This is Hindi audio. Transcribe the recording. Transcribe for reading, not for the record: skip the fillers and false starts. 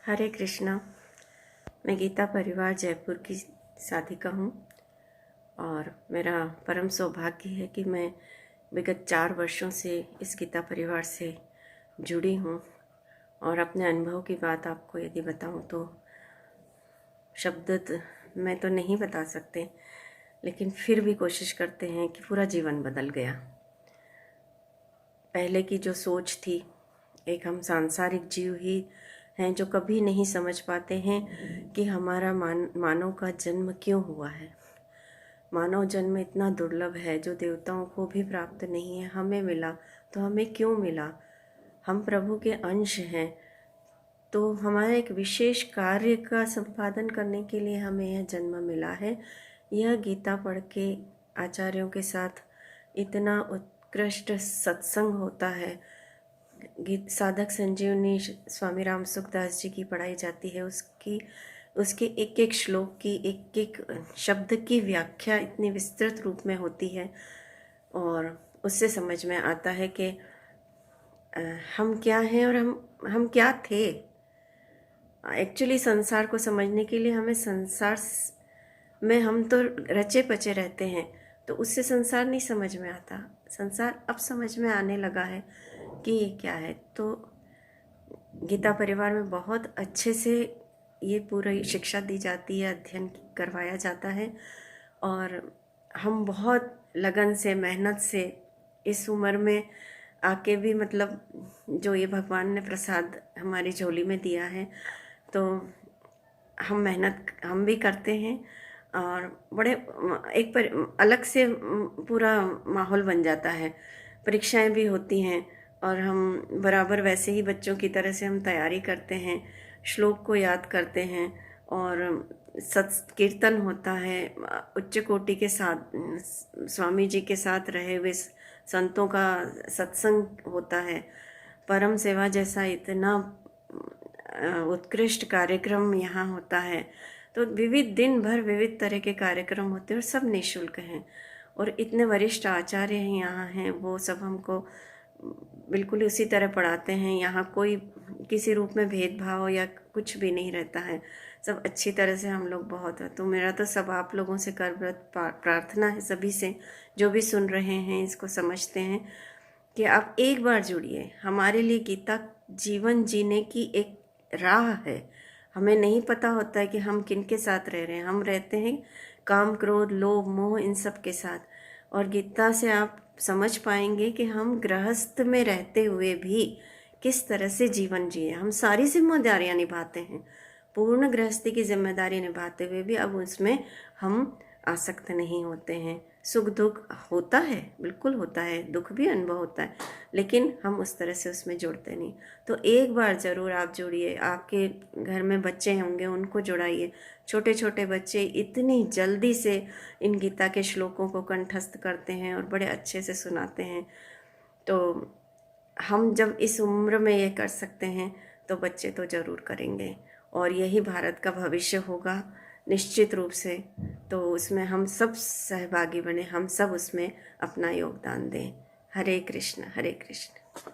हरे कृष्णा। मैं गीता परिवार जयपुर की साधिका हूँ और मेरा परम सौभाग्य है कि मैं विगत 4 वर्षों से इस गीता परिवार से जुड़ी हूँ और अपने अनुभव की बात आपको यदि बताऊँ तो शब्द मैं तो नहीं बता सकते, लेकिन फिर भी कोशिश करते हैं कि पूरा जीवन बदल गया। पहले की जो सोच थी, एक हम सांसारिक जीव ही हैं जो कभी नहीं समझ पाते हैं कि हमारा मानव का जन्म क्यों हुआ है। मानव जन्म इतना दुर्लभ है जो देवताओं को भी प्राप्त नहीं है, हमें मिला तो हमें क्यों मिला? हम प्रभु के अंश हैं, तो हमारा एक विशेष कार्य का संपादन करने के लिए हमें यह जन्म मिला है। यह गीता पढ़ के आचार्यों के साथ इतना उत्कृष्ट सत्संग होता है। गीत साधक संजीवनी स्वामी राम सुखदास जी की पढ़ाई जाती है, उसके एक एक श्लोक की एक एक शब्द की व्याख्या इतनी विस्तृत रूप में होती है और उससे समझ में आता है कि हम क्या हैं और हम क्या थे। एक्चुअली संसार को समझने के लिए हमें संसार में हम तो रचे पचे रहते हैं, तो उससे संसार नहीं समझ में आता। संसार अब समझ में आने लगा है कि ये क्या है। तो गीता परिवार में बहुत अच्छे से ये पूरी शिक्षा दी जाती है, अध्ययन करवाया जाता है और हम बहुत लगन से, मेहनत से इस उम्र में आके भी जो ये भगवान ने प्रसाद हमारी झोली में दिया है, तो हम मेहनत हम भी करते हैं और बड़े अलग से पूरा माहौल बन जाता है। परीक्षाएं भी होती हैं और हम बराबर वैसे ही बच्चों की तरह से हम तैयारी करते हैं, श्लोक को याद करते हैं और कीर्तन होता है। उच्च कोटि के साथ स्वामी जी के साथ रहे हुए संतों का सत्संग होता है। परम सेवा जैसा इतना उत्कृष्ट कार्यक्रम यहाँ होता है। तो विविध दिन भर विविध तरह के कार्यक्रम होते हैं और सब निःशुल्क हैं और इतने वरिष्ठ आचार्य हैं यहाँ हैं, वो सब हमको बिल्कुल उसी तरह पढ़ाते हैं। यहाँ कोई किसी रूप में भेदभाव या कुछ भी नहीं रहता है, सब अच्छी तरह से हम लोग बहुत है। तो मेरा तो सब आप लोगों से करव्रत प्रार्थना है, सभी से जो भी सुन रहे हैं इसको समझते हैं कि आप एक बार जुड़िए। हमारे लिए गीता जीवन जीने की एक राह है। हमें नहीं पता होता है कि हम किन के साथ रह रहे हैं। हम रहते हैं काम, क्रोध, लोभ, मोह, इन सब के साथ, और गीता से आप समझ पाएंगे कि हम गृहस्थ में रहते हुए भी किस तरह से जीवन जिए। हम सारी जिम्मेदारियां निभाते हैं, पूर्ण गृहस्थी की जिम्मेदारी निभाते हुए भी अब उसमें हम आसक्त नहीं होते हैं। सुख दुख होता है, बिल्कुल होता है, दुख भी अनुभव होता है, लेकिन हम उस तरह से उसमें जुड़ते नहीं। तो एक बार ज़रूर आप जुड़िए। आपके घर में बच्चे होंगे, उनको जुड़ाइए। छोटे छोटे बच्चे इतनी जल्दी से इन गीता के श्लोकों को कंठस्थ करते हैं और बड़े अच्छे से सुनाते हैं। तो हम जब इस उम्र में ये कर सकते हैं तो बच्चे तो ज़रूर करेंगे और यही भारत का भविष्य होगा निश्चित रूप से। तो उसमें हम सब सहभागी बने, हम सब उसमें अपना योगदान दें। हरे कृष्ण, हरे कृष्ण।